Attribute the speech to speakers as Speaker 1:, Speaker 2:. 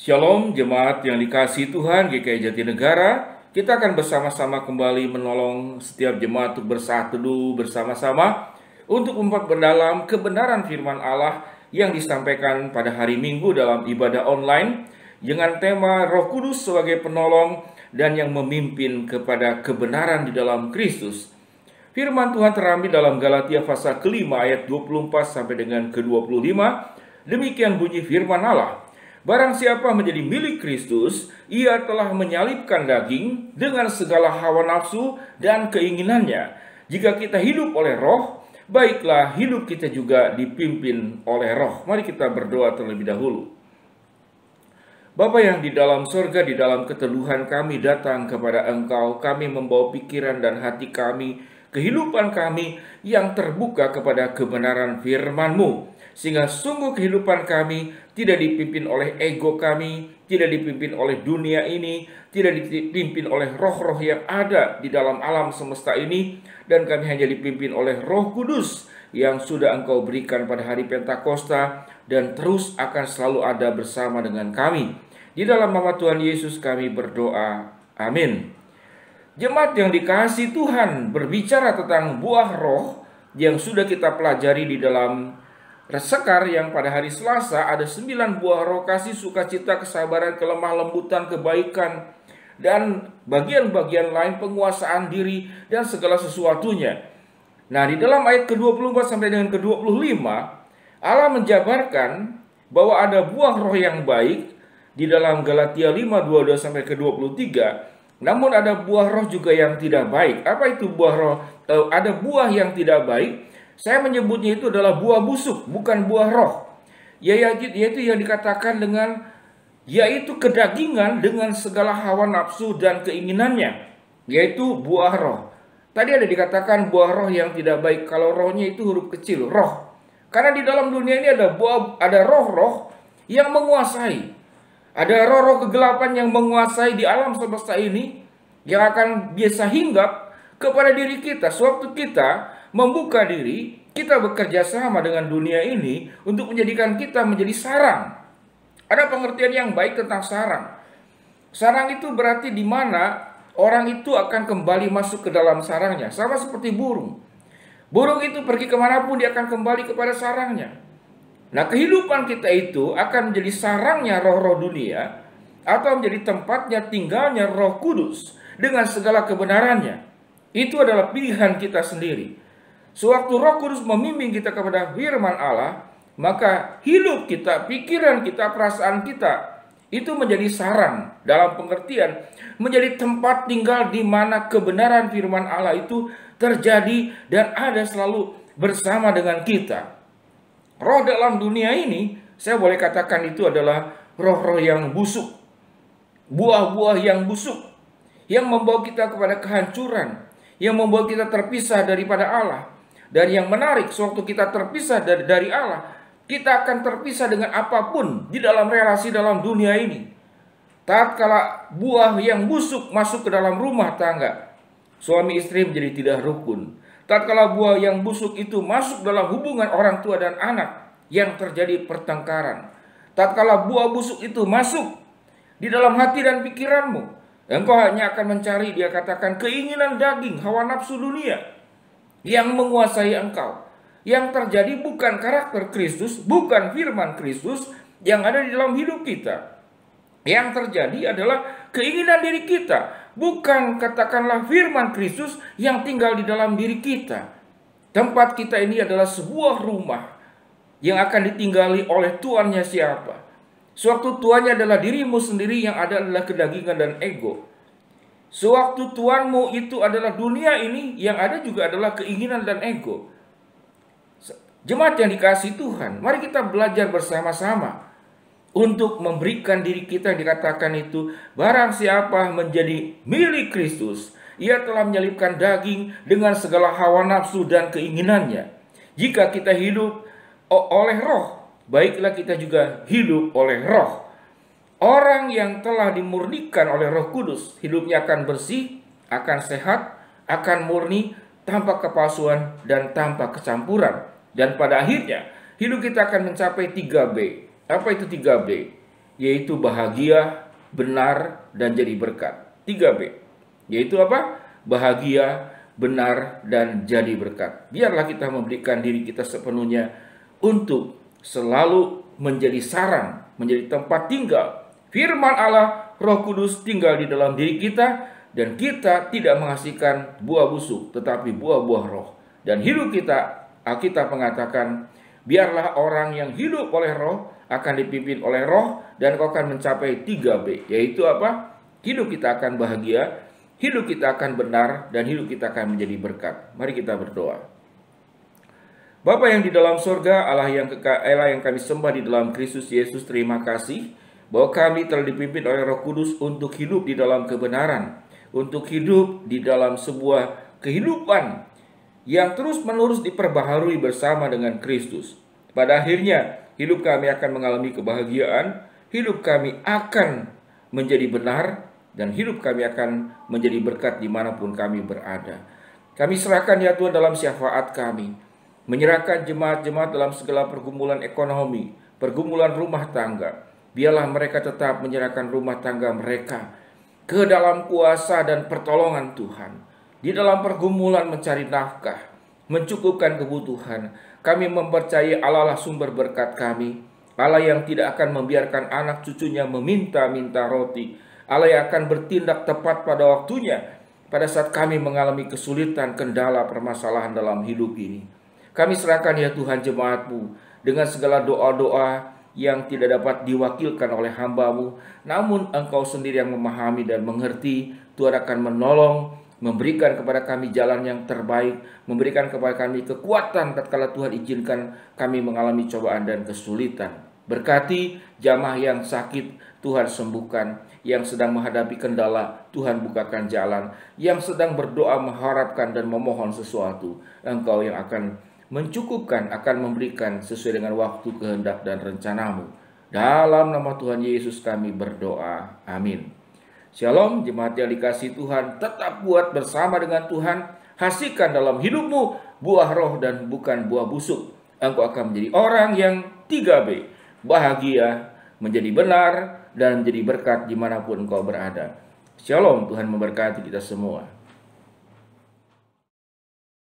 Speaker 1: Shalom jemaat yang dikasihi Tuhan GKI Jatinegara. Kita akan bersama-sama kembali menolong setiap jemaat untuk bersaat teduh bersama-sama untuk memperdalam kebenaran firman Allah yang disampaikan pada hari Minggu dalam ibadah online dengan tema Roh Kudus sebagai penolong dan yang memimpin kepada kebenaran di dalam Kristus. Firman Tuhan terambil dalam Galatia pasal kelima ayat 24 sampai dengan ke-25. Demikian bunyi firman Allah. Barang siapa menjadi milik Kristus, ia telah menyalibkan daging dengan segala hawa nafsu dan keinginannya. Jika kita hidup oleh roh, baiklah hidup kita juga dipimpin oleh roh. Mari kita berdoa terlebih dahulu. Bapa yang di dalam surga, di dalam keteduhan kami datang kepada Engkau. Kami membawa pikiran dan hati kami, kehidupan kami yang terbuka kepada kebenaran firman-Mu. Sehingga sungguh kehidupan kami tidak dipimpin oleh ego kami, tidak dipimpin oleh dunia ini, tidak dipimpin oleh roh-roh yang ada di dalam alam semesta ini, dan kami hanya dipimpin oleh Roh Kudus yang sudah Engkau berikan pada hari Pentakosta dan terus akan selalu ada bersama dengan kami. Di dalam nama Tuhan Yesus kami berdoa. Amin. Jemaat yang dikasihi Tuhan, berbicara tentang buah roh yang sudah kita pelajari di dalam Sekar yang pada hari Selasa ada 9 buah roh: kasih, sukacita, kesabaran, kelemah lembutan, kebaikan, dan bagian-bagian lain penguasaan diri dan segala sesuatunya. Nah, di dalam ayat ke-24 sampai dengan ke-25, Allah menjabarkan bahwa ada buah roh yang baik di dalam Galatia 5:22 sampai ke-23. Namun ada buah roh juga yang tidak baik. Apa itu buah roh? Ada buah yang tidak baik. Saya menyebutnya itu adalah buah busuk, bukan buah roh. Yaitu yang dikatakan dengan, yaitu kedagingan dengan segala hawa nafsu dan keinginannya, yaitu buah roh. Tadi ada dikatakan buah roh yang tidak baik. Kalau rohnya itu huruf kecil, roh. Karena di dalam dunia ini ada roh-roh yang menguasai. Ada roh-roh kegelapan yang menguasai di alam semesta ini, yang akan biasa hinggap kepada diri kita. Sewaktu kita membuka diri, kita bekerja sama dengan dunia ini untuk menjadikan kita menjadi sarang. Ada pengertian yang baik tentang sarang. Sarang itu berarti di mana orang itu akan kembali masuk ke dalam sarangnya. Sama seperti burung. Burung itu pergi kemanapun dia akan kembali kepada sarangnya. Nah, kehidupan kita itu akan menjadi sarangnya roh-roh dunia, atau menjadi tempatnya tinggalnya Roh Kudus dengan segala kebenarannya. Itu adalah pilihan kita sendiri. Sewaktu Roh Kudus memimpin kita kepada firman Allah, maka hidup kita, pikiran kita, perasaan kita itu menjadi sarang. Dalam pengertian menjadi tempat tinggal di mana kebenaran firman Allah itu terjadi dan ada selalu bersama dengan kita. Roh dalam dunia ini, saya boleh katakan itu adalah roh-roh yang busuk, buah-buah yang busuk, yang membawa kita kepada kehancuran, yang membawa kita terpisah daripada Allah. Dan yang menarik, sewaktu kita terpisah dari Allah, kita akan terpisah dengan apapun di dalam relasi dalam dunia ini. Tatkala buah yang busuk masuk ke dalam rumah tangga, suami istri menjadi tidak rukun. Tatkala buah yang busuk itu masuk dalam hubungan orang tua dan anak, yang terjadi pertengkaran. Tatkala buah busuk itu masuk di dalam hati dan pikiranmu, engkau hanya akan mencari, dia katakan, keinginan daging, hawa nafsu dunia yang menguasai engkau. Yang terjadi bukan karakter Kristus, bukan firman Kristus yang ada di dalam hidup kita. Yang terjadi adalah keinginan diri kita, bukan katakanlah firman Kristus yang tinggal di dalam diri kita. Tempat kita ini adalah sebuah rumah yang akan ditinggali oleh tuannya siapa. Sewaktu tuannya adalah dirimu sendiri, yang ada adalah kedagingan dan ego. Sewaktu tuanmu itu adalah dunia ini, yang ada juga adalah keinginan dan ego. Jemaat yang dikasihi Tuhan, mari kita belajar bersama-sama untuk memberikan diri kita, yang dikatakan itu, barang siapa menjadi milik Kristus, ia telah menyalibkan daging dengan segala hawa nafsu dan keinginannya. Jika kita hidup oleh roh, baiklah kita juga hidup oleh roh. Orang yang telah dimurnikan oleh Roh Kudus, hidupnya akan bersih, akan sehat, akan murni, tanpa kepalsuan dan tanpa kecampuran. Dan pada akhirnya, hidup kita akan mencapai 3B. Apa itu 3B? yaitu bahagia, benar, dan jadi berkat. 3B, yaitu apa? Bahagia, benar, dan jadi berkat. Biarlah kita memberikan diri kita sepenuhnya untuk selalu menjadi sarang, menjadi tempat tinggal firman Allah. Roh Kudus tinggal di dalam diri kita, dan kita tidak menghasilkan buah busuk, tetapi buah-buah roh. Dan hidup kita, Alkitab mengatakan, biarlah orang yang hidup oleh roh akan dipimpin oleh roh, dan kau akan mencapai 3B, yaitu apa? Hidup kita akan bahagia, hidup kita akan benar, dan hidup kita akan menjadi berkat. Mari kita berdoa. Bapa yang di dalam surga, Allah yang kekal, Allah yang kami sembah di dalam Kristus Yesus, terima kasih bahwa kami telah dipimpin oleh Roh Kudus untuk hidup di dalam kebenaran, untuk hidup di dalam sebuah kehidupan yang terus-menerus diperbaharui bersama dengan Kristus. Pada akhirnya, hidup kami akan mengalami kebahagiaan, hidup kami akan menjadi benar, dan hidup kami akan menjadi berkat dimanapun kami berada. Kami serahkan ya Tuhan dalam syafaat kami, menyerahkan jemaat-jemaat dalam segala pergumulan ekonomi, pergumulan rumah tangga. Biarlah mereka tetap menyerahkan rumah tangga mereka ke dalam kuasa dan pertolongan Tuhan. Di dalam pergumulan mencari nafkah, mencukupkan kebutuhan, kami mempercayai Allah lah sumber berkat kami. Allah yang tidak akan membiarkan anak cucunya meminta-minta roti. Allah yang akan bertindak tepat pada waktunya pada saat kami mengalami kesulitan, kendala, permasalahan dalam hidup ini. Kami serahkan ya Tuhan jemaat-Mu dengan segala doa-doa yang tidak dapat diwakilkan oleh hamba-Mu, namun Engkau sendiri yang memahami dan mengerti. Tuhan akan menolong, memberikan kepada kami jalan yang terbaik, memberikan kepada kami kekuatan tatkala Tuhan izinkan kami mengalami cobaan dan kesulitan. Berkati jamaah yang sakit, Tuhan sembuhkan. Yang sedang menghadapi kendala, Tuhan bukakan jalan. Yang sedang berdoa mengharapkan dan memohon sesuatu, Engkau yang akan mencukupkan, akan memberikan sesuai dengan waktu, kehendak, dan rencana-Mu. Dalam nama Tuhan Yesus kami berdoa. Amin. Shalom jemaat yang dikasihi Tuhan. Tetap kuat bersama dengan Tuhan. Hasilkan dalam hidupmu buah roh dan bukan buah busuk. Engkau akan menjadi orang yang 3B. Bahagia, menjadi benar, dan menjadi berkat dimanapun engkau berada. Shalom, Tuhan memberkati kita semua.